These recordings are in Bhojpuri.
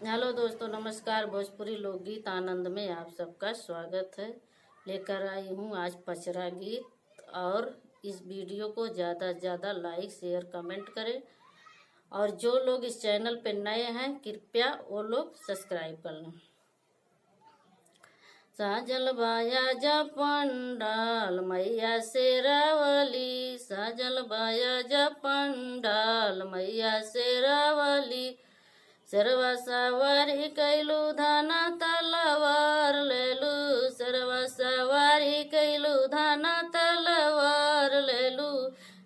हेलो दोस्तों, नमस्कार। भोजपुरी लोकगीत आनंद में आप सबका स्वागत है। लेकर आई हूँ आज पचरा गीत। और इस वीडियो को ज़्यादा से ज़्यादा लाइक शेयर कमेंट करें। और जो लोग इस चैनल पे नए हैं कृपया वो लोग सब्सक्राइब कर लें। साजल बाया जा पंडाल मैया शेरावाली, साजल बाया जा पंडाल मैया शेरावाली। सरवा सवारी कैलू धाना तलवार लेलू, सरवा सवारी कैलू धाना तलवार लेलू।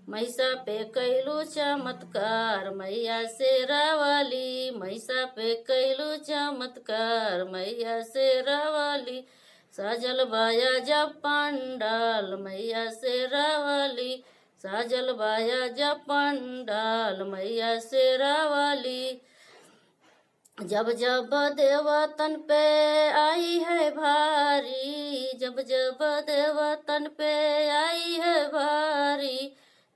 मैसा पे कैलू चमत्कार मैया शेरावाली, मैसा पे कैलू चमत्कार मैया शेरावाली। साजल बाया जब पंडाल मैया शेरावाली, साजल बाया जब पंडाल मैया शेरावाली। जब जब देवतन पे आई है भारी, जब जब देवतन पे आई है भारी,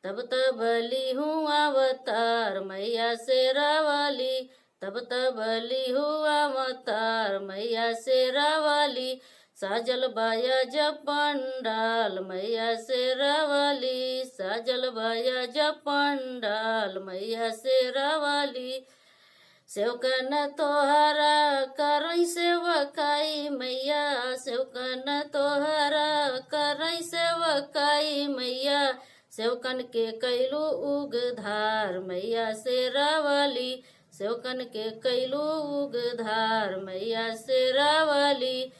तब तब ली हूँ अवतार मैया शेरावाली, तब तब ली हूँ अवतार मैया शेरावाली। साजल बाया जब पंडाल मैया शेरावाली, साजल बाया जब पंडाल मैया शेरावाली। सेवकन तोहरा करई सेवकाई मैया, सेवकन तोहरा करई सेवकाई मैया। सेवकन के कैलू उगधार मैया शेरावाली, सेवकन के कैलू उगधार मैया शेरावाली।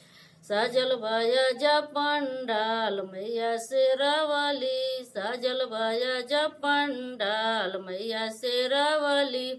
साजल बाया जा पंडाल मैया शेरावाली, साजल बाया जा पंडाल मैया शेरावाली।